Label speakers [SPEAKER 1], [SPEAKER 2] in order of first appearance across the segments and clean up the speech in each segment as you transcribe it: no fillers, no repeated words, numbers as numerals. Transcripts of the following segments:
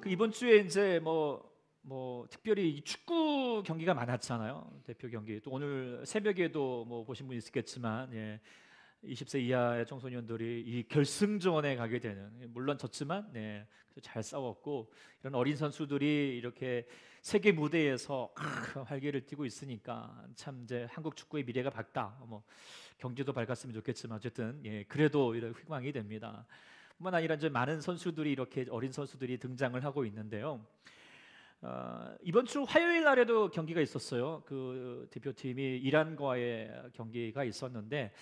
[SPEAKER 1] 이번 주에 이제 뭐 특별히 이 축구 경기가 많았잖아요. 대표 경기. 또 오늘 새벽에도 뭐 보신 분 있겠지만, 20세 이하의 청소년들이 이 결승전에 가게 되는, 물론 졌지만 잘 싸웠고, 이런 어린 선수들이 이렇게 세계 무대에서 활기를 띠고 있으니까 참 이제 한국 축구의 미래가 밝다. 뭐 경제도 밝았으면 좋겠지만 어쨌든 그래도 이런 희망이 됩니다. 뿐만 아니라 이제 많은 선수들이, 이렇게 어린 선수들이 등장을 하고 있는데요. 이번 주 화요일 날에도 경기가 있었어요. 그 대표팀이 이란과의 경기가 있었는데,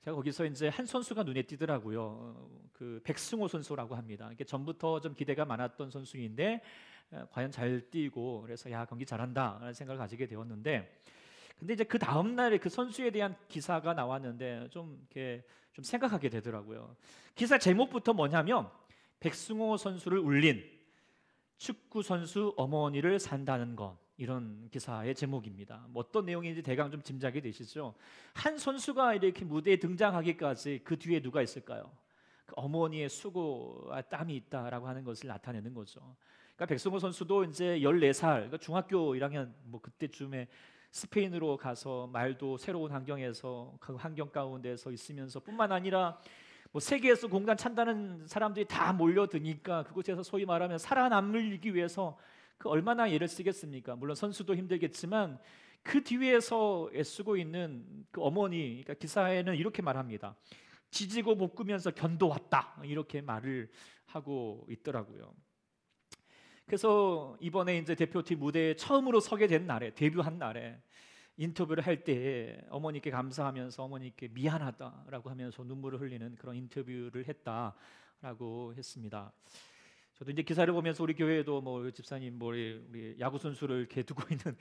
[SPEAKER 1] 제가 거기서 이제 한 선수가 눈에 띄더라고요. 그 백승호 선수라고 합니다. 이게 전부터 좀 기대가 많았던 선수인데 과연 잘 뛰고, 그래서 야, 경기 잘한다라는 생각을 가지게 되었는데, 근데 이제 그 다음 날에 그 선수에 대한 기사가 나왔는데 좀 이렇게 좀 생각하게 되더라고요. 기사 제목부터 뭐냐면, 백승호 선수를 울린 축구 선수 어머니를 산다는 것, 이런 기사의 제목입니다. 뭐 어떤 내용인지 대강 좀 짐작이 되시죠? 한 선수가 이렇게 무대에 등장하기까지 그 뒤에 누가 있을까요? 그 어머니의 수고와 땀이 있다라고 하는 것을 나타내는 거죠. 그러니까 백승호 선수도 이제 14살, 그러니까 중학교 1학년 뭐 그때쯤에 스페인으로 가서 말도 새로운 환경에서, 그 환경 가운데서 있으면서 뿐만 아니라 뭐 세계에서 공간 찬다는 사람들이 다 몰려드니까 그곳에서 소위 말하면 살아남기 위해서 그 얼마나 애를 쓰겠습니까? 물론 선수도 힘들겠지만 그 뒤에서 애쓰고 있는 그 어머니, 그러니까 기사에는 이렇게 말합니다. 지지고 볶으면서 견뎌왔다, 이렇게 말을 하고 있더라고요. 그래서 이번에 이제 대표팀 무대에 처음으로 서게 된 날에, 데뷔한 날에 인터뷰를 할 때 어머니께 감사하면서 어머니께 미안하다라고 하면서 눈물을 흘리는 그런 인터뷰를 했다라고 했습니다. 저도 이제 기사를 보면서 우리 교회에도 뭐 집사님, 뭐 우리 야구 선수를 이렇게 두고 있는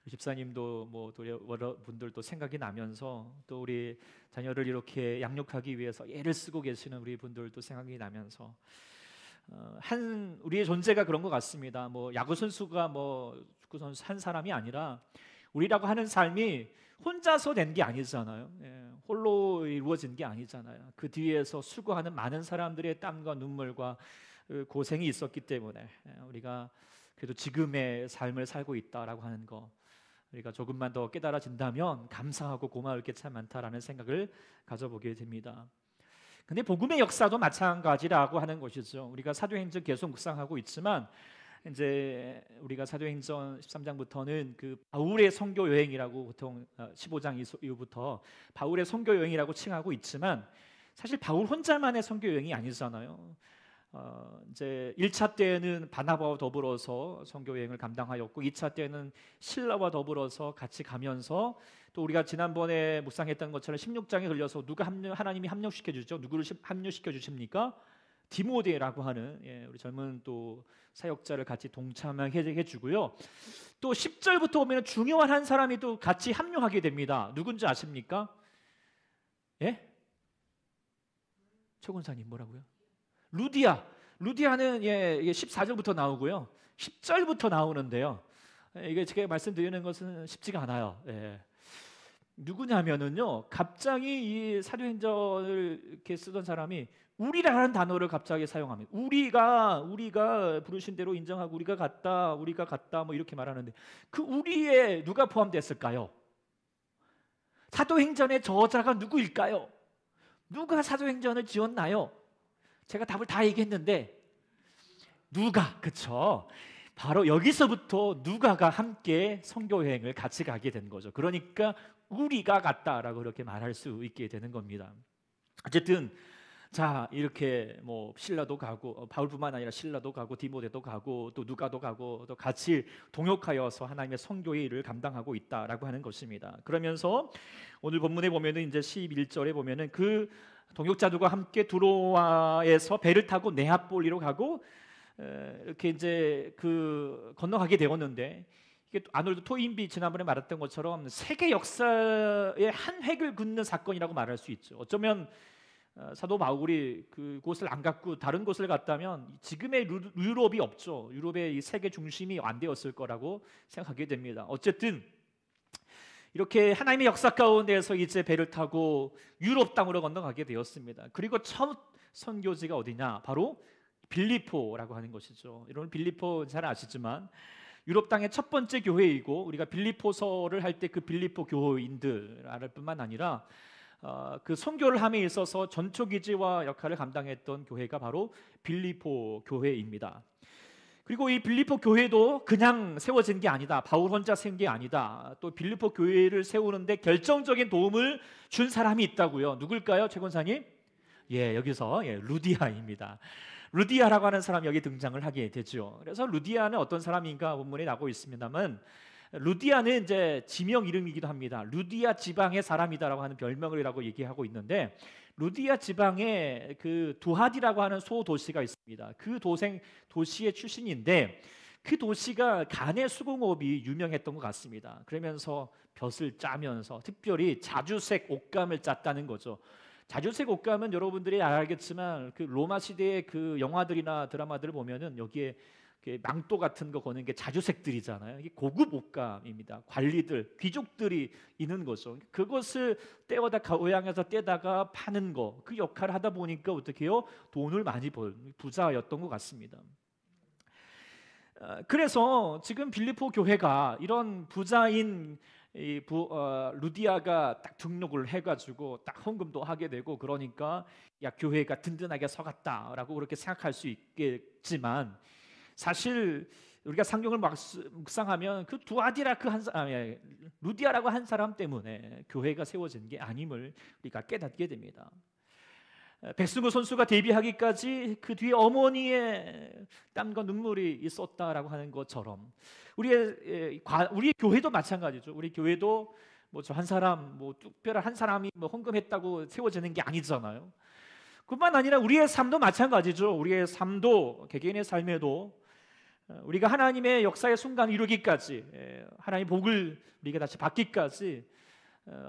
[SPEAKER 1] 집사님도 뭐 또 여러 분들도 생각이 나면서, 또 우리 자녀를 이렇게 양육하기 위해서 애를 쓰고 계시는 우리 분들도 생각이 나면서, 우리의 존재가 그런 것 같습니다. 뭐 야구 선수가 뭐 축구 선수 한 사람이 아니라 우리라고 하는 삶이 혼자서 된 게 아니잖아요. 홀로 이루어진 게 아니잖아요. 그 뒤에서 수고하는 많은 사람들의 땀과 눈물과 고생이 있었기 때문에 우리가 그래도 지금의 삶을 살고 있다라고 하는 거, 우리가 조금만 더 깨달아진다면 감사하고 고마울 게 참 많다라는 생각을 가져보게 됩니다. 근데 복음의 역사도 마찬가지라고 하는 것이죠. 우리가 사도행전 계속 묵상하고 있지만, 이제 우리가 사도행전 13장부터는 그 바울의 선교 여행이라고, 보통 15장 이후부터 바울의 선교 여행이라고 칭하고 있지만, 사실 바울 혼자만의 선교 여행이 아니잖아요. 이제 1차 때는 바나바와 더불어서 선교 여행을 감당하였고, 2차 때는 실라와 더불어서 같이 가면서, 또 우리가 지난번에 묵상했던 것처럼 16장에 걸려서 누가 하나님이 합력시켜 주죠? 누구를 합력시켜 주십니까? 디모데라고 하는 우리 젊은 또 사역자를 같이 동참하게 해주고요. 또 10절부터 보면 중요한 한 사람이 또 같이 합류하게 됩니다. 누군지 아십니까? 예? 최 권사님 뭐라고요? 루디아는 14절부터 나오고요, 10절부터 나오는데요. 이게 제가 말씀드리는 것은 쉽지가 않아요. 누구냐면은요, 갑자기 이 사도행전을 이렇게 쓰던 사람이 우리라는 단어를 갑자기 사용합니다. 우리가 부르신 대로 인정하고 우리가 갔다 뭐 이렇게 말하는데, 그 우리에 누가 포함됐을까요? 사도행전의 저자가 누구일까요? 누가 사도행전을 지었나요? 제가 답을 다 얘기했는데 누가, 그쵸? 바로 여기서부터 누가가 함께 선교 여행을 같이 가게 된 거죠. 그러니까 우리가 갔다라고 그렇게 말할 수 있게 되는 겁니다. 어쨌든 자, 이렇게 뭐 실라도 가고, 바울뿐만 아니라 실라도 가고, 디모데도 가고, 또 누가도 가고, 또 같이 동역하여서 하나님의 선교의 일을 감당하고 있다라고 하는 것입니다. 그러면서 오늘 본문에 보면은 이제 11절에 보면은 그 동역자들과 함께 두로아에서 배를 타고 네아폴리로 가고, 이렇게 이제 그 건너가게 되었는데, 이게 아놀드 토인비 지난번에 말했던 것처럼 세계 역사의 한 획을 긋는 사건이라고 말할 수 있죠. 어쩌면 사도 바울이 그곳을 안 갔고 다른 곳을 갔다면 지금의 유럽이 없죠. 유럽의 이 세계 중심이 안 되었을 거라고 생각하게 됩니다. 어쨌든 이렇게 하나님의 역사 가운데에서 이제 배를 타고 유럽 땅으로 건너가게 되었습니다. 그리고 첫 선교지가 어디냐? 바로 빌립보라고 하는 것이죠. 여러분 빌립보 잘 아시지만 유럽 땅의 첫 번째 교회이고 우리가 빌립보서를 할 때 그 빌립보 교인들 알 뿐만 아니라 그 선교를 함에 있어서 전초기지와 역할을 감당했던 교회가 바로 빌립보 교회입니다. 그리고 이 빌립보 교회도 그냥 세워진 게 아니다. 바울 혼자 세운 게 아니다. 또 빌립보 교회를 세우는데 결정적인 도움을 준 사람이 있다고요. 누굴까요, 최 권사님? 여기서 루디아입니다. 루디아라고 하는 사람이 여기 등장을 하게 되죠. 그래서 루디아는 어떤 사람인가 본문에 나오고 있습니다만, 루디아는 이제 지명 이름이기도 합니다. 루디아 지방의 사람이다라고 하는 별명이라고 얘기하고 있는데, 루디아 지방에 그 두하디라고 하는 소도시가 있습니다. 그 도시의 출신인데 그 도시가 간의 수공업이 유명했던 것 같습니다. 그러면서 벼슬 짜면서 특별히 자주색 옷감을 짰다는 거죠. 자주색 옷감은 여러분들이 알겠지만 그 로마 시대의 그 영화들이나 드라마들을 보면은 여기에 망토 같은 거 거는 게 자주색들이잖아요. 이게 고급 옷감입니다. 관리들, 귀족들이 있는 거죠. 그것을 떼어다 고향에서 떼다가 파는 거, 그 역할을 하다 보니까 어떻게 해요? 돈을 많이 벌 부자였던 것 같습니다. 그래서 지금 빌립보 교회가 이런 부자인 루디아가 딱 등록을 해가지고 딱 헌금도 하게 되고, 그러니까 야, 교회가 든든하게 서갔다라고 그렇게 생각할 수 있겠지만, 사실 우리가 성경을 묵상하면 그 두아디라 루디아라고 한 사람 때문에 교회가 세워진 게 아님을 우리가 깨닫게 됩니다. 백승호 선수가 데뷔하기까지 그 뒤에 어머니의 땀과 눈물이 있었다라고 하는 것처럼 우리 교회도 마찬가지죠. 우리 교회도 뭐 저 한 사람, 뭐 특별한 한 사람이 뭐 헌금했다고 세워지는 게 아니잖아요. 그뿐만 아니라 우리의 삶도 마찬가지죠. 우리의 삶도, 개개인의 삶에도 우리가 하나님의 역사의 순간을 이루기까지, 하나님의 복을 우리가 다시 받기까지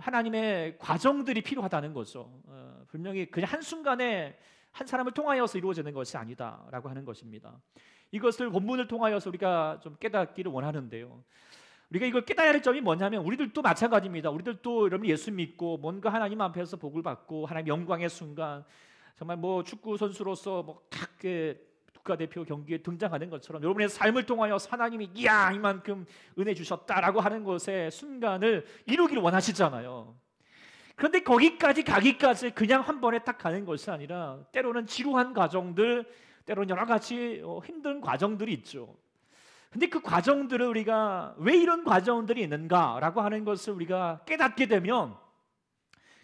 [SPEAKER 1] 하나님의 과정들이 필요하다는 거죠. 분명히 그냥 한순간에 한 사람을 통하여서 이루어지는 것이 아니다라고 하는 것입니다. 이것을 본문을 통하여서 우리가 좀 깨닫기를 원하는데요. 우리가 이걸 깨달아야 할 점이 뭐냐면, 우리들도 마찬가지입니다. 우리들도 여러분 예수 믿고 뭔가 하나님 앞에서 복을 받고 하나님 영광의 순간, 정말 뭐 축구 선수로서 뭐 국가대표 경기에 등장하는 것처럼 여러분의 삶을 통하여 하나님이 이야 이만큼 은혜 주셨다라고 하는 것의 순간을 이루기를 원하시잖아요. 그런데 거기까지 가기까지 그냥 한 번에 딱 가는 것이 아니라 때로는 지루한 과정들, 때로는 여러 가지 힘든 과정들이 있죠. 근데 그 과정들을 우리가 왜 이런 과정들이 있는가라고 하는 것을 우리가 깨닫게 되면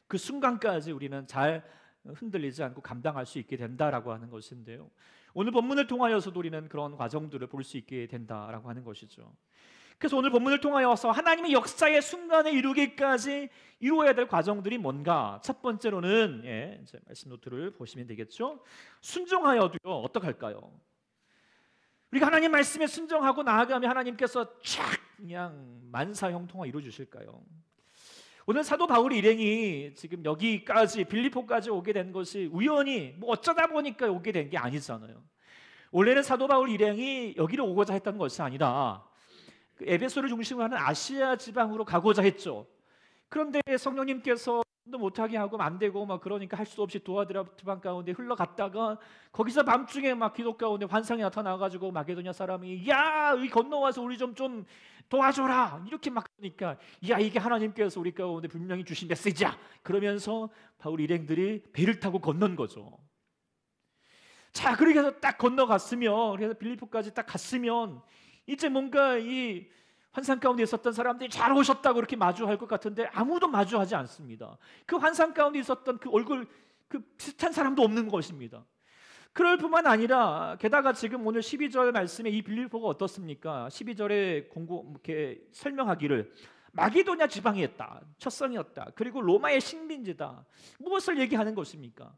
[SPEAKER 1] 그 순간까지 우리는 잘 흔들리지 않고 감당할 수 있게 된다라고 하는 것인데요. 오늘 본문을 통하여서도 우리는 그런 과정들을 볼 수 있게 된다라고 하는 것이죠. 그래서 오늘 본문을 통하여서 하나님의 역사의 순간에 이루기까지 이루어야 될 과정들이 뭔가? 첫 번째로는 이제 말씀 노트를 보시면 되겠죠. 순종하여도요 어떻게 할까요? 우리가 하나님 말씀에 순종하고 나아가면 하나님께서 촥 그냥 만사형통화 이루어 주실까요? 오늘 사도 바울 일행이 지금 여기까지 빌립보까지 오게 된 것이 우연히 뭐 어쩌다 보니까 오게 된 게 아니잖아요. 원래는 사도 바울 일행이 여기로 오고자 했던 것이 아니라 그 에베소를 중심으로 하는 아시아 지방으로 가고자 했죠. 그런데 성령님께서 못하게 하고 안 되고 막 그러니까 할 수 없이 도하드라 지방 가운데 흘러갔다가 거기서 밤중에 막 기도 가운데 환상이 나타나가지고 마게도냐 사람이 야 여기 건너와서 우리 좀 도와줘라 이렇게 막 그러니까 야 이게 하나님께서 우리 가운데 분명히 주신 메시지야 그러면서 바울 일행들이 배를 타고 건넌 거죠. 자 그렇게 해서 딱 건너갔으면, 그래서 빌립보까지 딱 갔으면 이제 뭔가 이 환상 가운데 있었던 사람들이 잘 오셨다고 그렇게 마주할 것 같은데 아무도 마주하지 않습니다. 그 환상 가운데 있었던 그 얼굴 그 비슷한 사람도 없는 것입니다. 그럴 뿐만 아니라 게다가 지금 오늘 12절 말씀에 이 빌립보가 어떻습니까? 12절에 이렇게 설명하기를 마게도냐 지방이었다, 첫성이었다, 그리고 로마의 식민지다. 무엇을 얘기하는 것입니까?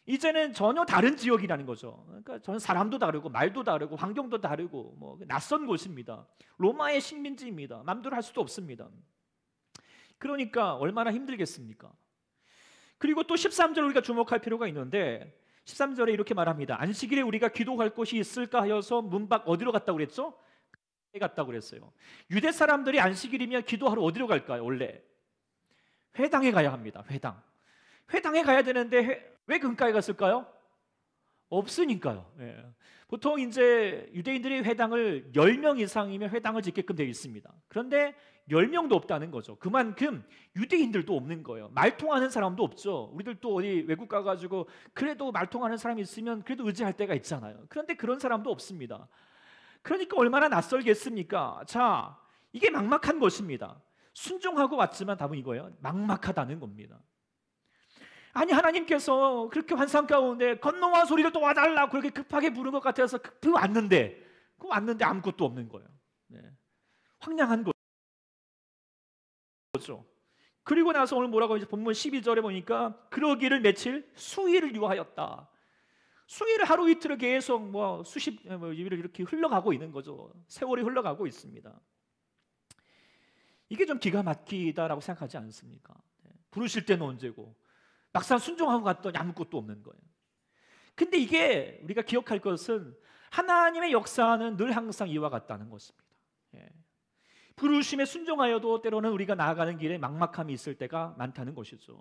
[SPEAKER 1] 이제는 전혀 다른 지역이라는 거죠. 그러니까 저는 사람도 다르고 말도 다르고 환경도 다르고 뭐 낯선 곳입니다. 로마의 식민지입니다. 마음대로 할 수도 없습니다. 그러니까 얼마나 힘들겠습니까? 그리고 또 13절 우리가 주목할 필요가 있는데 13절에 이렇게 말합니다. 안식일에 우리가 기도할 곳이 있을까 하여서 문 밖 어디로 갔다고 그랬죠? 갔다고 그랬어요. 유대 사람들이 안식일이면 기도하러 어디로 갈까요? 원래 회당에 가야 합니다. 회당에 가야 되는데 왜 근가에 갔을까요? 없으니까요. 예. 보통 이제 유대인들이 회당을 10명 이상이면 회당을 짓게끔 되어 있습니다. 그런데 10명도 없다는 거죠. 그만큼 유대인들도 없는 거예요. 말 통하는 사람도 없죠. 우리들도 어디 외국 가가지고 그래도 말 통하는 사람이 있으면 그래도 의지할 때가 있잖아요. 그런데 그런 사람도 없습니다. 그러니까 얼마나 낯설겠습니까? 자, 이게 막막한 것입니다. 순종하고 왔지만 답은 이거예요. 막막하다는 겁니다. 아니, 하나님께서 그렇게 환상 가운데 건너와 소리를 또 와달라고 그렇게 급하게 부른 것 같아서 급히 왔는데 아무것도 없는 거예요. 네. 황량한 거죠. 그리고 나서 오늘 뭐라고 이제 본문 12절에 보니까 그러기를 며칠 수일을 유하였다. 수일을 하루 이틀을 계속 수십 일을 이렇게 흘러가고 있는 거죠. 세월이 흘러가고 있습니다. 이게 좀 기가 막히다라고 생각하지 않습니까? 네. 부르실 때는 언제고 막상 순종하고 갔더니 아무것도 없는 거예요. 근데 이게 우리가 기억할 것은 하나님의 역사는 늘 항상 이와 같다는 것입니다. 예. 부르심에 순종하여도 때로는 우리가 나아가는 길에 막막함이 있을 때가 많다는 것이죠.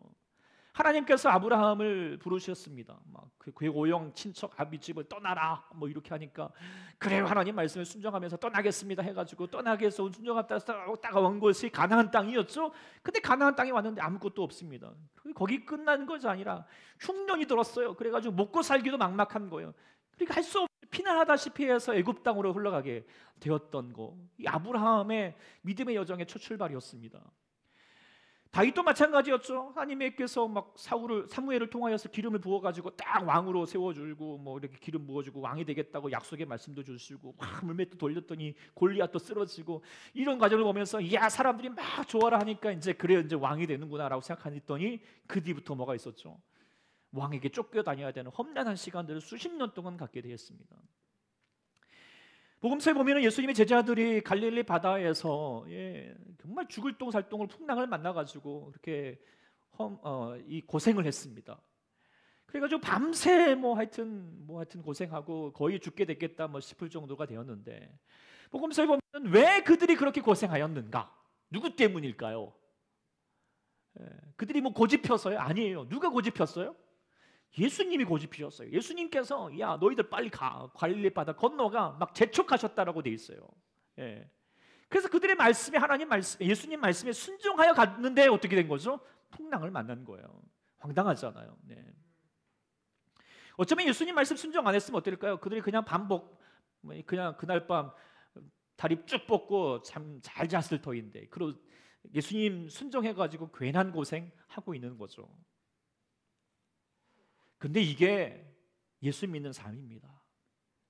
[SPEAKER 1] 하나님께서 아브라함을 부르셨습니다. 그 고용 친척 아비 집을 떠나라 이렇게 하니까 그래요, 하나님 말씀에 순종하면서 떠나겠습니다 해가지고 떠나게 해서 순종하다가 온 것이 가나안 땅이었죠. 근데 가나안 땅에 왔는데 아무것도 없습니다. 거기 끝난 것이 아니라 흉년이 들었어요. 그래가지고 먹고 살기도 막막한 거예요. 그러니까 할 수 없이 피난하다시피 해서 애굽 땅으로 흘러가게 되었던 거, 이 아브라함의 믿음의 여정의 첫 출발이었습니다. 다윗도 마찬가지였죠. 하나님께서 사무엘을 통하여서 기름을 부어가지고 딱 왕으로 세워주고 이렇게 기름 부어주고 왕이 되겠다고 약속의 말씀도 주시고 물맷도 돌렸더니 골리앗도 쓰러지고 이런 과정을 보면서 사람들이 막 좋아라 하니까 이제 왕이 되는구나라고 생각했더니 그 뒤부터 뭐가 있었죠? 왕에게 쫓겨다녀야 되는 험난한 시간들을 수십 년 동안 갖게 되었습니다. 복음서에 보면 예수님의 제자들이 갈릴리 바다에서 정말 죽을 똥 살 똥을 풍랑을 만나가지고 그렇게 이 고생을 했습니다. 그래가지고 밤새 하여튼 고생하고 거의 죽게 됐겠다 싶을 정도가 되었는데 복음서에 보면 왜 그들이 그렇게 고생하였는가? 누구 때문일까요? 그들이 고집펴서요? 아니에요. 누가 고집폈어요? 예수님이 고집피셨어요. 예수님께서 너희들 빨리 가, 갈릴리 바다 건너가 막 재촉하셨다라고 돼 있어요. 그래서 그들의 말씀에 하나님 말씀, 예수님 말씀에 순종하여 갔는데 어떻게 된 거죠? 풍랑을 만난 거예요. 황당하잖아요. 어쩌면 예수님 말씀 순종 안 했으면 어떨까요? 그들이 그냥 그냥 그날 밤 다리 쭉 뻗고 참 잘 잤을 터인데 그리고 예수님 순종해가지고 괜한 고생 하고 있는 거죠. 근데 이게 예수 믿는 삶입니다.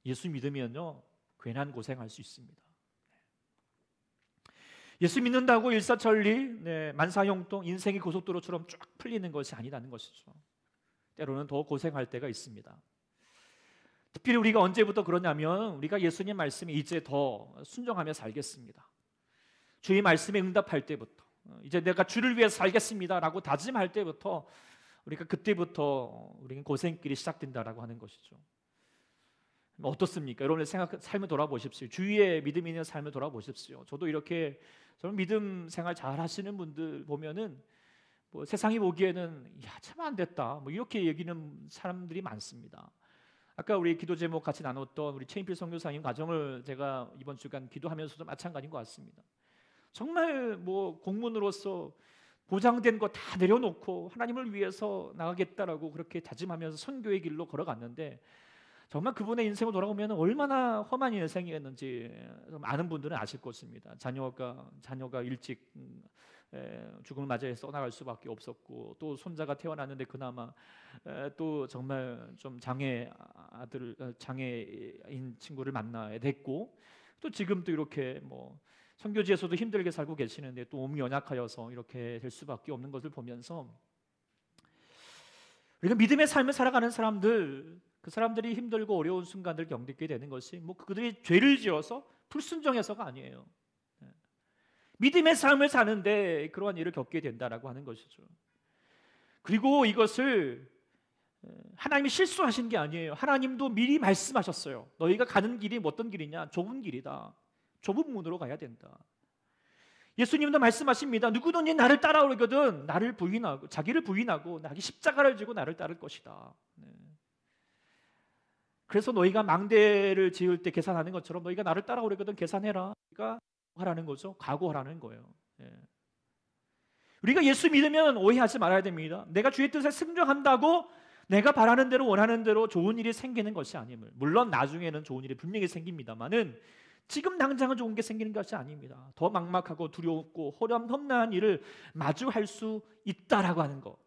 [SPEAKER 1] 예수 믿으면요 괜한 고생할 수 있습니다. 예수 믿는다고 일사천리 만사형통 인생이 고속도로처럼 쫙 풀리는 것이 아니라는 것이죠. 때로는 더 고생할 때가 있습니다. 특별히 우리가 언제부터 그러냐면 우리가 예수님 말씀에 이제 더 순종하며 살겠습니다. 주의 말씀에 응답할 때부터 이제 내가 주를 위해 살겠습니다라고 다짐할 때부터 우리가 그때부터 우리는 고생길이 시작된다라고 하는 것이죠. 어떻습니까? 여러분의 삶을 돌아보십시오. 주위의 믿음 있는 삶을 돌아보십시오. 저도 이렇게 저는 믿음 생활 잘 하시는 분들 보면은 세상이 보기에는 참 안 됐다 이렇게 얘기는 사람들이 많습니다. 아까 우리 기도 제목 같이 나눴던 우리 최인필 선교사님 가정을 제가 이번 주간 기도하면서도 마찬가지인 것 같습니다. 정말 공문으로서 보장된 거 다 내려놓고 하나님을 위해서 나가겠다라고 그렇게 다짐하면서 선교의 길로 걸어갔는데 정말 그분의 인생을 돌아보면 얼마나 험한 인생이었는지 많은 분들은 아실 것입니다. 자녀가 일찍 죽음을 맞이해서 떠나갈 수밖에 없었고 또 손자가 태어났는데 그나마 또 정말 좀 장애인 친구를 만나야 됐고 또 지금 또 이렇게 선교지에서도 힘들게 살고 계시는데 또 몸이 연약하여서 이렇게 될 수밖에 없는 것을 보면서 우리가 믿음의 삶을 살아가는 사람들, 그 사람들이 힘들고 어려운 순간들을 겪게 되는 것이 그들이 죄를 지어서 불순종해서가 아니에요. 믿음의 삶을 사는데 그러한 일을 겪게 된다라고 하는 것이죠. 그리고 이것을 하나님이 실수하신 게 아니에요. 하나님도 미리 말씀하셨어요. 너희가 가는 길이 어떤 길이냐? 좁은 길이다. 좁은 문으로 가야 된다. 예수님도 말씀하십니다. 누구든지 나를 따라오거든 자기를 부인하고 나기 십자가를 지고 나를 따를 것이다. 그래서 너희가 망대를 지을 때 계산하는 것처럼 너희가 나를 따라오려거든 계산해라. 그러니까 하라는 거죠. 각오하라는 거예요. 예. 우리가 예수 믿으면 오해하지 말아야 됩니다. 내가 주의 뜻에 승정한다고 내가 바라는 대로 원하는 대로 좋은 일이 생기는 것이 아님을. 물론 나중에는 좋은 일이 분명히 생깁니다만은 지금 당장은 좋은 게 생기는 것이 아닙니다. 더 막막하고 두렵고 험난한 일을 마주할 수 있다라고 하는 거.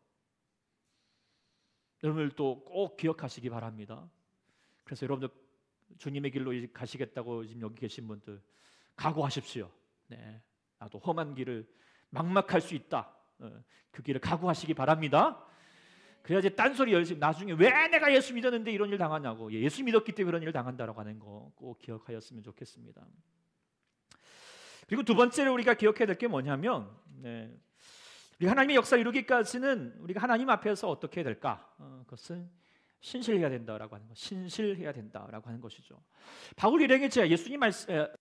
[SPEAKER 1] 여러분들 또 꼭 기억하시기 바랍니다. 그래서 여러분들 주님의 길로 가시겠다고 지금 여기 계신 분들 각오하십시오. 네, 나도 험한 길을 막막할 수 있다. 그 길을 각오하시기 바랍니다. 그래야지 딴소리 열심히 나중에 왜 내가 예수 믿었는데 이런 일 당하냐고, 예수 믿었기 때문에 그런 일 당한다라고 하는 거 꼭 기억하였으면 좋겠습니다. 그리고 두 번째로 우리가 기억해야 될 게 뭐냐면, 우리 하나님의 역사를 이루기까지는 우리가 하나님 앞에서 어떻게 해야 될까? 그것은 신실해야 된다라고 하는 것, 신실해야 된다라고 하는 것이죠. 바울 일행이 예수님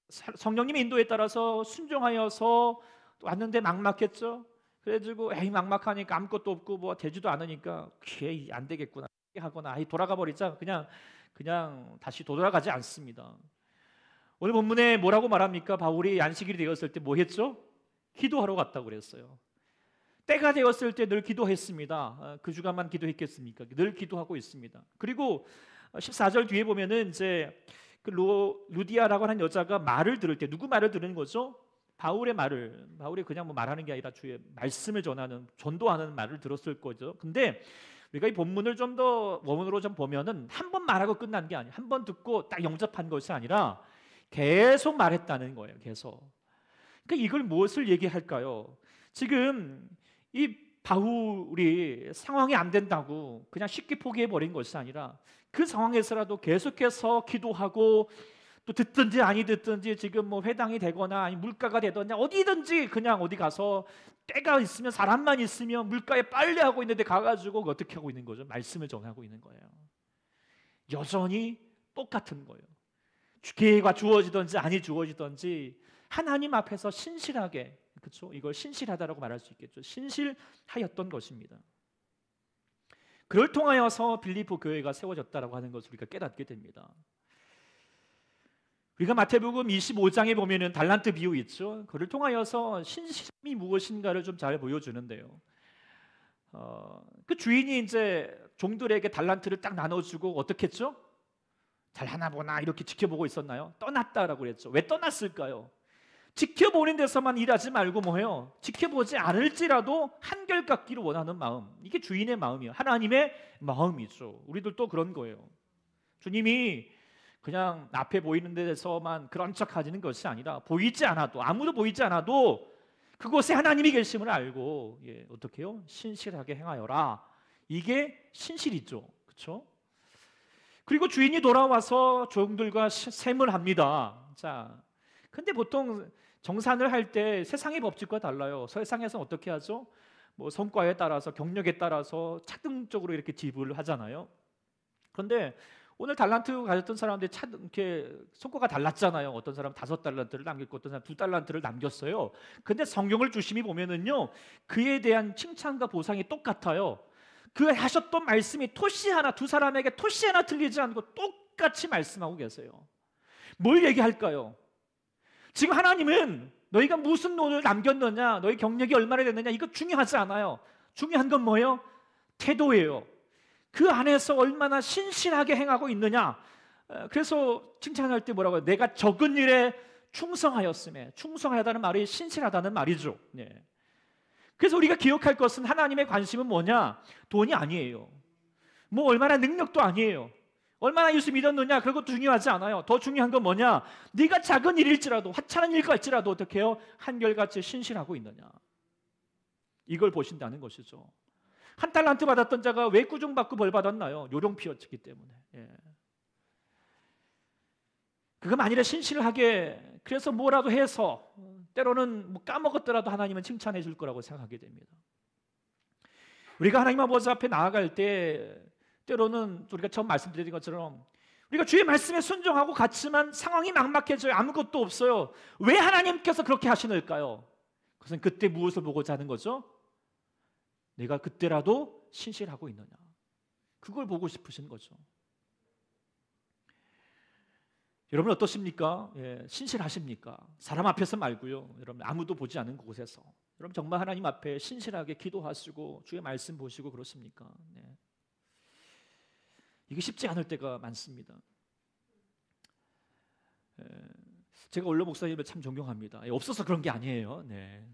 [SPEAKER 1] 성령님의 인도에 따라서 순종하여서 왔는데 막막했죠. 그래가지고 에이 막막하니까 아무것도 없고 뭐 되지도 않으니까 에이 안 되겠구나 하거나 아이 돌아가 버리자 그냥 다시 돌아가지 않습니다. 오늘 본문에 뭐라고 말합니까? 바울이 안식일이 되었을 때 뭐 했죠? 기도하러 갔다고 그랬어요. 때가 되었을 때 늘 기도했습니다. 그 주간만 기도했겠습니까? 늘 기도하고 있습니다. 그리고 14절 뒤에 보면은 이제 그 루디아라고 하는 여자가 말을 들을 때 누구 말을 들은 거죠? 바울의 말을, 바울이 그냥 뭐 말하는 게 아니라 주의 말씀을 전도하는 말을 들었을 거죠. 근데 우리가 이 본문을 좀 더 원문으로 좀 보면은 한 번 말하고 끝난 게 아니에요. 한 번 듣고 딱 영접한 것이 아니라 계속 말했다는 거예요. 계속. 그러니까 이걸 무엇을 얘기할까요? 지금 이 바울이 상황이 안 된다고 그냥 쉽게 포기해 버린 것이 아니라 그 상황에서라도 계속해서 기도하고 또 듣든지 아니 듣든지 지금 뭐 회당이 되거나 아니 물가가 되든지 어디든지 그냥 어디 가서 때가 있으면 사람만 있으면 물가에 빨래하고 있는데 가가지고 어떻게 하고 있는 거죠? 말씀을 전하고 있는 거예요. 여전히 똑같은 거예요. 기회가 주어지든지 아니 주어지든지 하나님 앞에서 신실하게, 그렇죠? 이걸 신실하다라고 말할 수 있겠죠. 신실하였던 것입니다. 그를 통하여서 빌립보 교회가 세워졌다라고 하는 것을 우리가 깨닫게 됩니다. 우리가 마태복음 25장에 보면은 달란트 비유 있죠. 그를 통하여서 신실함이 무엇인가를 좀 잘 보여주는데요. 그 주인이 이제 종들에게 달란트를 딱 나눠주고 어떻게 했죠? 잘하나 보나 이렇게 지켜보고 있었나요? 떠났다라고 그랬죠. 왜 떠났을까요? 지켜보는 데서만 일하지 말고 뭐해요? 지켜보지 않을지라도 한결같기를 원하는 마음. 이게 주인의 마음이에요. 하나님의 마음이죠. 우리들도 그런 거예요. 주님이 그냥 앞에 보이는 데서만 그런 척 하시는 것이 아니라 보이지 않아도, 아무도 보이지 않아도 그곳에 하나님이 계심을 알고 어떻게 해요? 신실하게 행하여라. 이게 신실이죠. 그렇죠? 그리고 주인이 돌아와서 종들과 셈을 합니다. 자, 근데 보통 정산을 할 때 세상의 법칙과 달라요. 세상에서는 어떻게 하죠? 뭐 성과에 따라서 경력에 따라서 차등적으로 이렇게 지불을 하잖아요. 그런데 오늘 달란트 가졌던 사람들이 이렇게 성과가 달랐잖아요. 어떤 사람은 5달란트를 남겼고 어떤 사람은 2달란트를 남겼어요. 근데 성경을 주심히 보면은요, 그에 대한 칭찬과 보상이 똑같아요. 그 하셨던 말씀이 토시 하나, 두 사람에게 토시 하나 틀리지 않고 똑같이 말씀하고 계세요. 뭘 얘기할까요? 지금 하나님은 너희가 무슨 돈을 남겼느냐, 너희 경력이 얼마나 됐느냐, 이거 중요하지 않아요. 중요한 건 뭐예요? 태도예요. 그 안에서 얼마나 신실하게 행하고 있느냐. 그래서 칭찬할 때 뭐라고 해요? 내가 적은 일에 충성하였음에, 충성하다는 말이 신실하다는 말이죠. 네. 그래서 우리가 기억할 것은 하나님의 관심은 뭐냐? 돈이 아니에요. 뭐 얼마나 능력도 아니에요. 얼마나 예수 믿었느냐, 그것도 중요하지 않아요. 더 중요한 건 뭐냐? 네가 작은 일일지라도, 하찮은 일 같지라도 어떻게 해요? 한결같이 신실하고 있느냐. 이걸 보신다는 것이죠. 1달란트 받았던 자가 왜 꾸중받고 벌 받았나요? 요령피였기 때문에. 그거 만일에 신실하게 그래서 뭐라도 해서 때로는 뭐 까먹었더라도 하나님은 칭찬해 줄 거라고 생각하게 됩니다. 우리가 하나님 아버지 앞에 나아갈 때 때로는 우리가 처음 말씀드린 것처럼 우리가 주의 말씀에 순종하고 갔지만 상황이 막막해져요. 아무것도 없어요. 왜 하나님께서 그렇게 하시는가요? 그것은 그때 무엇을 보고자 하는 거죠? 내가 그때라도 신실하고 있느냐. 그걸 보고 싶으신 거죠. 여러분 어떠십니까? 예, 신실하십니까? 사람 앞에서 말고요. 여러분 아무도 보지 않는 곳에서 여러분 정말 하나님 앞에 신실하게 기도하시고 주의 말씀 보시고 그렇습니까? 네. 이게 쉽지 않을 때가 많습니다. 예, 제가 원로 목사님을 참 존경합니다. 예, 없어서 그런 게 아니에요. 네.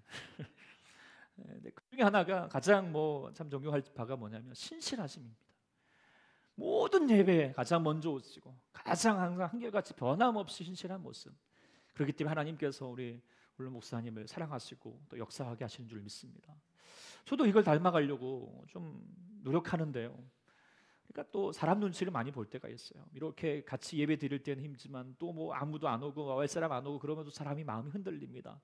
[SPEAKER 1] 네, 그 중에 하나가 가장 참 존경할 바가 뭐냐면 신실하심입니다. 모든 예배에 가장 먼저 오시고 가장 항상 한결같이 변함없이 신실한 모습. 그렇기 때문에 하나님께서 우리 원로 목사님을 사랑하시고 또 역사하게 하시는 줄 믿습니다. 저도 이걸 닮아가려고 좀 노력하는데요. 그러니까 또 사람 눈치를 많이 볼 때가 있어요. 이렇게 같이 예배 드릴 때는 힘지만 또 아무도 안 오고 할 사람 안 오고 그러면 또 사람이 마음이 흔들립니다.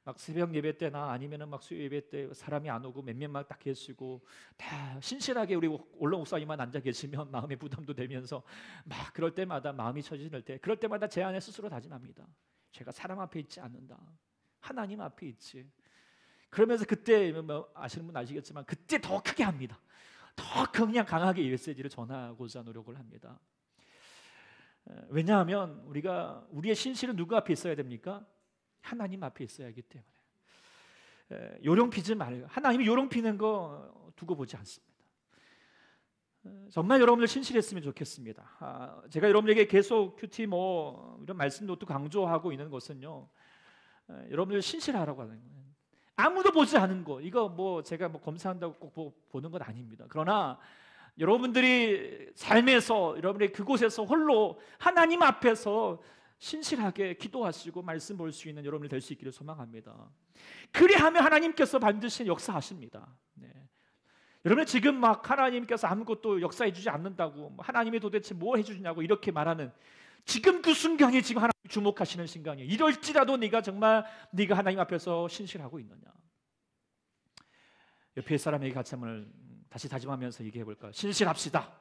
[SPEAKER 1] 막 새벽 예배 때나 아니면은 막 수요 예배 때 사람이 안 오고 몇몇만 딱 계시고 다 신실하게 우리 원로 목사님만 앉아 계시면 마음의 부담도 되면서 막 그럴 때마다 마음이 처지는 때 그럴 때마다 제 안에 스스로 다짐합니다. 제가 사람 앞에 있지 않는다. 하나님 앞에 있지. 그러면서 그때 아시는 분 아시겠지만 그때 더 크게 합니다. 더 그냥 강하게 이 메시지를 전하고자 노력을 합니다. 왜냐하면 우리의 신실은 누구 앞에 있어야 됩니까? 하나님 앞에 있어야 하기 때문에 요령 피지 말고 하나님이 요령 피는 거 두고 보지 않습니다. 정말 여러분들 신실했으면 좋겠습니다. 제가 여러분에게 계속 큐티 이런 말씀도 또 강조하고 있는 것은요, 여러분들 신실하라고 하는 거예요. 아무도 보지 않은 거 이거 제가 검사한다고 꼭 보는 건 아닙니다. 그러나 여러분들이 삶에서 여러분의 그곳에서 홀로 하나님 앞에서 신실하게 기도하시고 말씀 볼 수 있는 여러분이 될 수 있기를 소망합니다. 그리하면 하나님께서 반드시 역사하십니다. 네. 여러분 지금 막 하나님께서 아무것도 역사해 주지 않는다고 하나님이 도대체 뭘 해주냐고 이렇게 말하는 지금 그 순간이 지금 하나님 주목하시는 순간이에요. 이럴지라도 네가 하나님 앞에서 신실하고 있느냐. 옆에 사람에게 같이 한번 다시 다짐하면서 얘기해 볼까요? 신실합시다.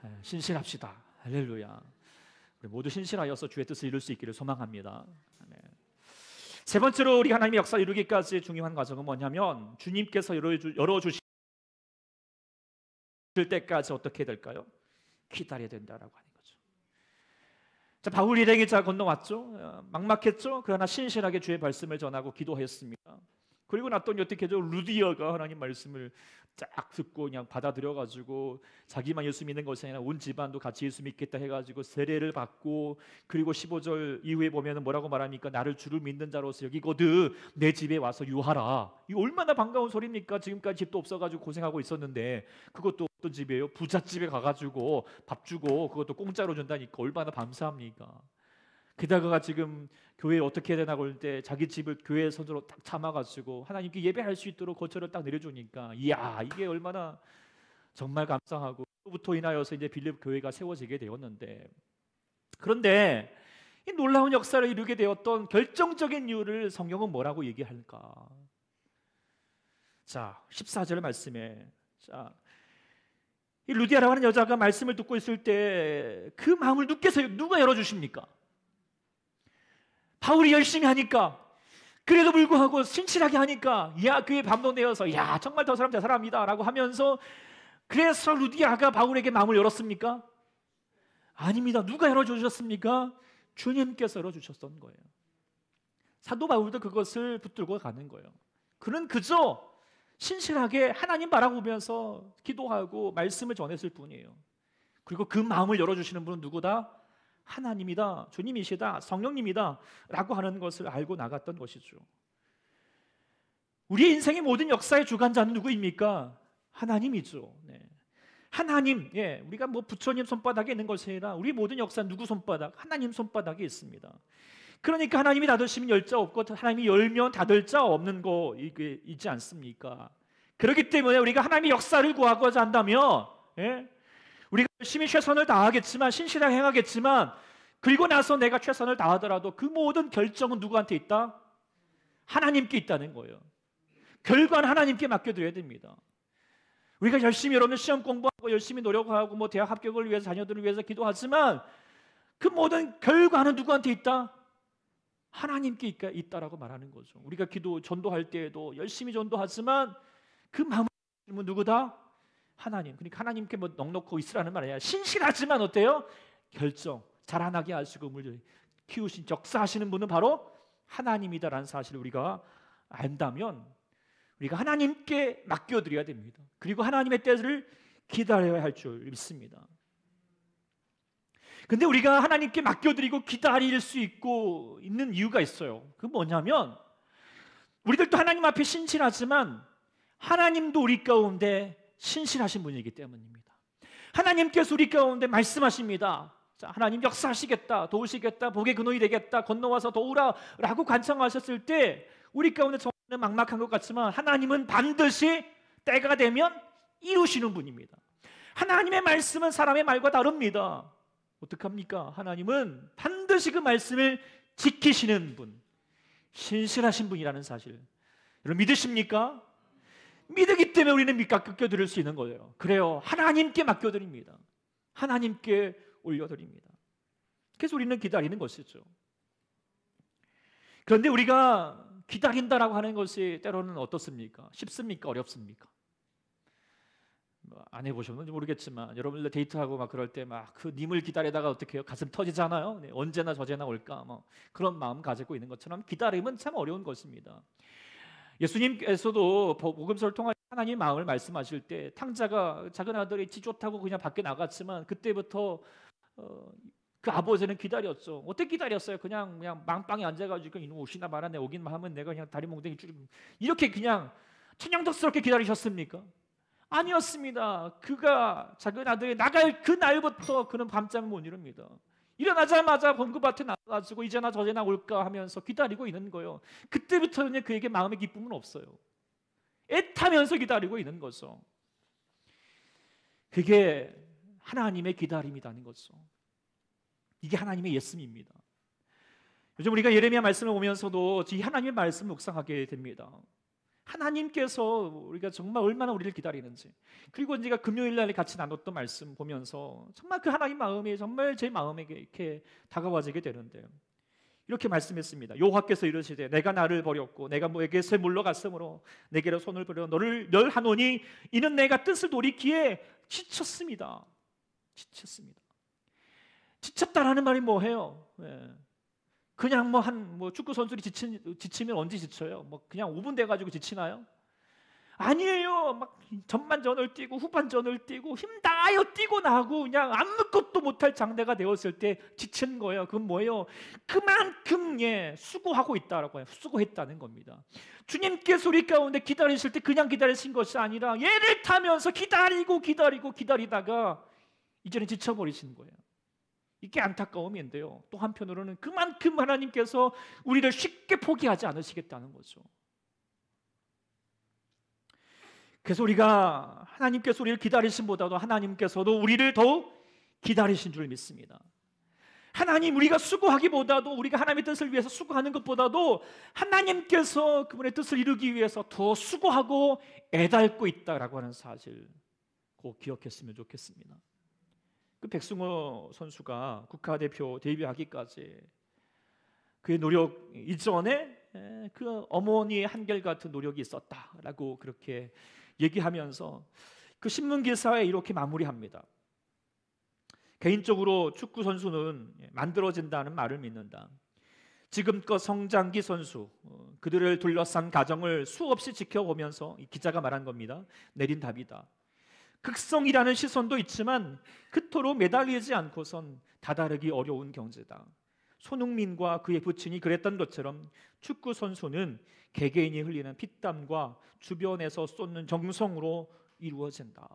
[SPEAKER 1] 네, 신실합시다. 할렐루야. 우리 모두 신실하여서 주의 뜻을 이룰 수 있기를 소망합니다. 네. 세 번째로 우리 하나님의 역사를 이루기까지 중요한 과정은 뭐냐면 주님께서 열어주실 때까지 어떻게 될까요? 기다려야 된다라고 하는 거죠. 자, 바울 일행이 자 건너왔죠. 막막했죠. 그러나 신실하게 주의 말씀을 전하고 기도했습니다. 그리고 났더니 어떻게 하죠? 루디어가 하나님 말씀을 쫙 듣고 그냥 받아들여가지고 자기만 예수 믿는 것이 아니라 온 집안도 같이 예수 믿겠다 해가지고 세례를 받고 그리고 15절 이후에 보면은 뭐라고 말합니까? 나를 주를 믿는 자로서 여기거든 내 집에 와서 유하라. 이 얼마나 반가운 소리입니까? 지금까지 집도 없어가지고 고생하고 있었는데 그것도 어떤 집이에요? 부잣집에 가가지고 밥 주고 그것도 공짜로 준다니까 얼마나 감사합니까? 게다가 지금 교회에 어떻게 해야 되나 그럴 때 자기 집을 교회 선으로 딱 참아가지고 하나님께 예배할 수 있도록 거처를 딱 내려주니까 이야 이게 얼마나 정말 감사하고 그로부터 인하여서 이제 빌립 교회가 세워지게 되었는데 그런데 이 놀라운 역사를 이루게 되었던 결정적인 이유를 성경은 뭐라고 얘기할까? 자 14절 말씀에 이 루디아라고 하는 여자가 말씀을 듣고 있을 때 그 마음을 누가 열어주십니까? 바울이 열심히 하니까 그래도 불구하고 신실하게 하니까 그의 감동되어서 정말 저 사람 제 사람이다 라고 하면서 그래서 루디아가 바울에게 마음을 열었습니까? 아닙니다. 누가 열어주셨습니까? 주님께서 열어주셨던 거예요. 사도 바울도 그것을 붙들고 가는 거예요. 그는 그저 신실하게 하나님 바라보면서 기도하고 말씀을 전했을 뿐이에요. 그리고 그 마음을 열어주시는 분은 누구다? 하나님이다, 주님이시다, 성령님이다 라고 하는 것을 알고 나갔던 것이죠. 우리의 인생의 모든 역사의 주관자는 누구입니까? 하나님이죠. 네. 하나님, 우리가 부처님 손바닥에 있는 것이 아니라 우리 모든 역사는 누구 손바닥? 하나님 손바닥에 있습니다. 그러니까 하나님이 닫으시면 열 자 없고 하나님이 열면 닫을 자 없는 거 있지 않습니까? 그렇기 때문에 우리가 하나님의 역사를 구하고자 한다면 우리가 열심히 최선을 다하겠지만 신실하게 행하겠지만 그리고 나서 내가 최선을 다하더라도 그 모든 결정은 누구한테 있다? 하나님께 있다는 거예요. 결과는 하나님께 맡겨드려야 됩니다. 우리가 열심히 여러분 시험 공부하고 열심히 노력하고 대학 합격을 위해서 자녀들을 위해서 기도하지만 그 모든 결과는 누구한테 있다? 하나님께 있다라고 말하는 거죠. 우리가 전도할 때에도 열심히 전도하지만 그 마음은 누구다? 하나님. 그러니까 하나님께 넉넉히 있으라는 말 아니야. 신실하지만 어때요? 결정. 자라나게 하시고 키우신 역사하시는 분은 바로 하나님이다라는 사실을 우리가 안다면 우리가 하나님께 맡겨드려야 됩니다. 그리고 하나님의 때를 기다려야 할 줄 믿습니다. 근데 우리가 하나님께 맡겨드리고 기다릴 수 있는 이유가 있어요. 그게 뭐냐면 우리들도 하나님 앞에 신실하지만 하나님도 우리 가운데 신실하신 분이기 때문입니다. 하나님께서 우리 가운데 말씀하십니다. 자, 하나님 역사하시겠다, 도우시겠다, 복의 근원이 되겠다, 건너와서 도우라 라고 간청하셨을 때 우리 가운데 정말 막막한 것 같지만 하나님은 반드시 때가 되면 이루시는 분입니다. 하나님의 말씀은 사람의 말과 다릅니다. 어떡합니까? 하나님은 반드시 그 말씀을 지키시는 분, 신실하신 분이라는 사실 여러분 믿으십니까? 믿기 때문에 우리는 맡겨드릴 수 있는 거예요. 그래요, 하나님께 맡겨드립니다. 하나님께 올려드립니다. 그래서 우리는 기다리는 것이죠. 그런데 우리가 기다린다라고 하는 것이 때로는 어떻습니까? 쉽습니까? 어렵습니까? 안 해보셨는지 모르겠지만 여러분들 데이트하고 막 그럴 때 막 그 님을 기다리다가 어떻게 해요? 가슴 터지잖아요. 네, 언제나 저제나 올까 뭐 그런 마음 가지고 있는 것처럼 기다림은 참 어려운 것입니다. 예수님께서도 복음서를 통해 하나님의 마음을 말씀하실 때 탕자가 작은 아들이 지 좋다고 그냥 밖에 나갔지만 그때부터 그 아버지는 기다렸죠. 어떻게 기다렸어요? 그냥 망방에 앉아가지고 이놈 오시나 말아내 오긴만 하면 내가 그냥 다리 몽둥이 쭉 이렇게 그냥 천연덕스럽게 기다리셨습니까? 아니었습니다. 그가 작은 아들이 나갈 그 날부터 그는 밤잠을 못 이룹니다. 일어나자마자 번그밭에 나가가지고 이제나 저제나 올까 하면서 기다리고 있는 거예요. 그때부터는 그에게 마음의 기쁨은 없어요. 애타면서 기다리고 있는 거죠. 그게 하나님의 기다림이라는 거죠. 이게 하나님의 예씀입니다. 요즘 우리가 예레미야 말씀을 보면서도 이 하나님의 말씀을 묵상하게 됩니다. 하나님께서 우리가 정말 얼마나 우리를 기다리는지, 그리고 제가 금요일 날에 같이 나눴던 말씀 보면서 정말 그 하나님 마음이 정말 제 마음에게 이렇게 다가와지게 되는데요. 이렇게 말씀했습니다. 여호와께서 이르시되 내가 나를 버렸고 내가 너에게서 물러갔으므로 내게로 손을 벌여 너를 멸하노니 이는 내가 뜻을 돌이키에 지쳤습니다. 지쳤다라는 말이 뭐예요? 그냥 축구 선수들이 지치면 언제 지쳐요? 그냥 5분 돼 가지고 지치나요? 아니에요. 막 전반전을 뛰고 후반전을 뛰고 힘 다하여 뛰고 나고 그냥 아무것도 못할 장대가 되었을 때 지친 거예요. 그건 뭐예요? 그만큼 수고하고 있다라고 해요. 수고했다는 겁니다. 주님께서 우리 가운데 기다리실 때 그냥 기다리신 것이 아니라 예를 타면서 기다리다가 이제는 지쳐버리신 거예요. 이게 안타까움인데요. 또 한편으로는 그만큼 하나님께서 우리를 쉽게 포기하지 않으시겠다는 거죠. 그래서 우리가 하나님께서 우리를 기다리심보다도 하나님께서도 우리를 더욱 기다리신 줄 믿습니다. 하나님, 우리가 수고하기보다도 우리가 하나님의 뜻을 위해서 수고하는 것보다도 하나님께서 그분의 뜻을 이루기 위해서 더 수고하고 애달고 있다라고 하는 사실 꼭 기억했으면 좋겠습니다. 그 백승호 선수가 국가대표 데뷔하기까지 그의 노력 이전에 그 어머니의 한결같은 노력이 있었다라고 그렇게 얘기하면서 그 신문 기사에 이렇게 마무리합니다. 개인적으로 축구 선수는 만들어진다는 말을 믿는다. 지금껏 성장기 선수 그들을 둘러싼 가정을 수없이 지켜보면서 이 기자가 말한 겁니다. 내린 답이다. 극성이라는 시선도 있지만 그토록 매달리지 않고선 다다르기 어려운 경제다. 손흥민과 그의 부친이 그랬던 것처럼 축구 선수는 개개인이 흘리는 피땀과 주변에서 쏟는 정성으로 이루어진다.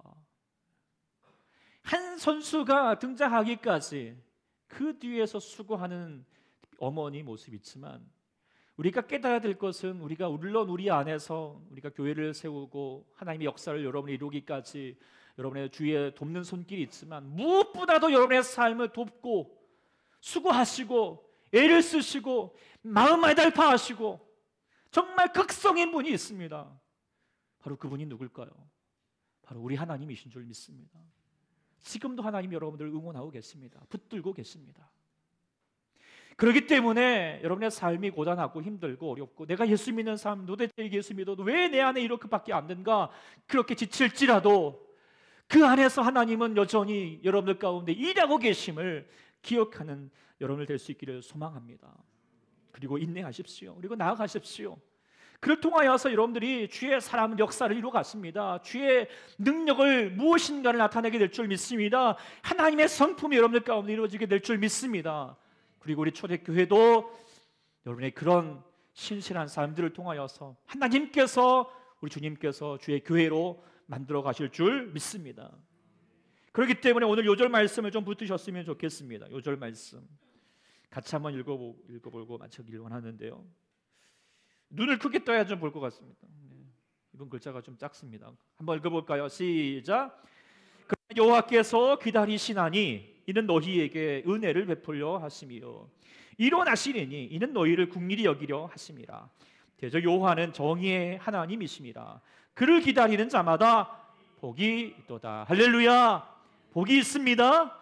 [SPEAKER 1] 한 선수가 등장하기까지 그 뒤에서 수고하는 어머니 모습이 있지만 우리가 깨달아야 될 것은 우리가 물론 우리 안에서 우리가 교회를 세우고 하나님의 역사를 여러분이 이루기까지 여러분의 주위에 돕는 손길이 있지만 무엇보다도 여러분의 삶을 돕고 수고하시고 애를 쓰시고 마음 애달파하시고 정말 극성인 분이 있습니다. 바로 그분이 누굴까요? 바로 우리 하나님이신 줄 믿습니다. 지금도 하나님 여러분들을 응원하고 계십니다. 붙들고 계십니다. 그렇기 때문에 여러분의 삶이 고단하고 힘들고 어렵고 내가 예수 믿는 삶 도대체 예수 믿어도 왜 내 안에 이렇게밖에 안 된가 그렇게 지칠지라도 그 안에서 하나님은 여전히 여러분들 가운데 일하고 계심을 기억하는 여러분을 될 수 있기를 소망합니다. 그리고 인내하십시오. 그리고 나아가십시오. 그를 통하여서 여러분들이 주의 사람 역사를 이루어갔습니다. 주의 능력을 무엇인가를 나타내게 될 줄 믿습니다. 하나님의 성품이 여러분들 가운데 이루어지게 될 줄 믿습니다. 그리고 우리 초대교회도 여러분의 그런 신실한 삶들을 통하여서 하나님께서, 우리 주님께서 주의 교회로 만들어 가실 줄 믿습니다. 그렇기 때문에 오늘 요절 말씀을 좀 붙드셨으면 좋겠습니다. 요절 말씀 같이 한번 읽어보고 마치기를 원하는데요. 눈을 크게 떠야 좀 볼 것 같습니다. 이번 글자가 좀 작습니다. 한번 읽어볼까요? 시작. 여호와께서 기다리시나니 이는 너희에게 은혜를 베풀려 하심이요 일어나시리니 이는 너희를 긍휼히 여기려 하심이라. 대저 여호와는 정의의 하나님이심이라. 그를 기다리는 자마다 복이 있도다. 할렐루야. 복이 있습니다.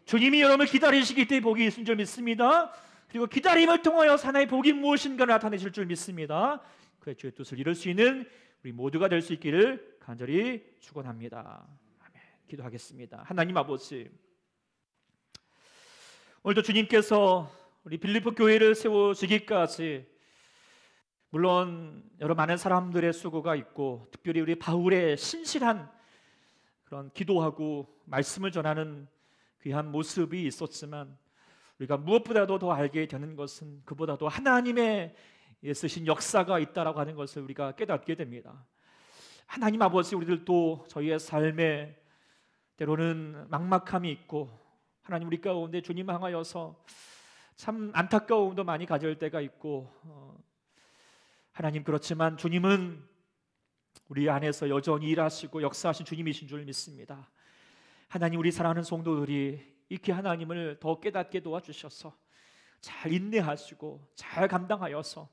[SPEAKER 1] 주님이 여러분을 기다리시기 때문에 복이 있는 줄 믿습니다. 그리고 기다림을 통하여 하나의 복이 무엇인가를 나타내실 줄 믿습니다. 그의 주의 뜻을 이룰 수 있는 우리 모두가 될 수 있기를 간절히 축원합니다. 아멘. 기도하겠습니다. 하나님 아버지, 오늘도 주님께서 우리 빌립보 교회를 세우시기까지 물론 여러 많은 사람들의 수고가 있고 특별히 우리 바울의 신실한 그런 기도하고 말씀을 전하는 귀한 모습이 있었지만 우리가 무엇보다도 더 알게 되는 것은 그보다도 하나님의 쓰신 역사가 있다라고 하는 것을 우리가 깨닫게 됩니다. 하나님 아버지, 우리들도 저희의 삶에 때로는 막막함이 있고 하나님 우리 가운데 주님 향하여서 참 안타까움도 많이 가질 때가 있고 하나님, 그렇지만 주님은 우리 안에서 여전히 일하시고 역사하신 주님이신 줄 믿습니다. 하나님, 우리 사랑하는 성도들이 이렇게 하나님을 더 깨닫게 도와주셔서 잘 인내하시고 잘 감당하여서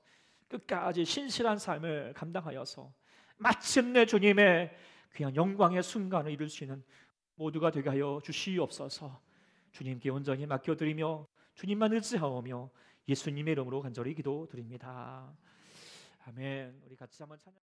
[SPEAKER 1] 끝까지 신실한 삶을 감당하여서 마침내 주님의 귀한 영광의 순간을 이룰 수 있는 모두가 되게 하여 주시옵소서. 주님께 온전히 맡겨드리며 주님만 의지하오며 예수님의 이름으로 간절히 기도드립니다. 아멘. 우리 같이 한번 찬양.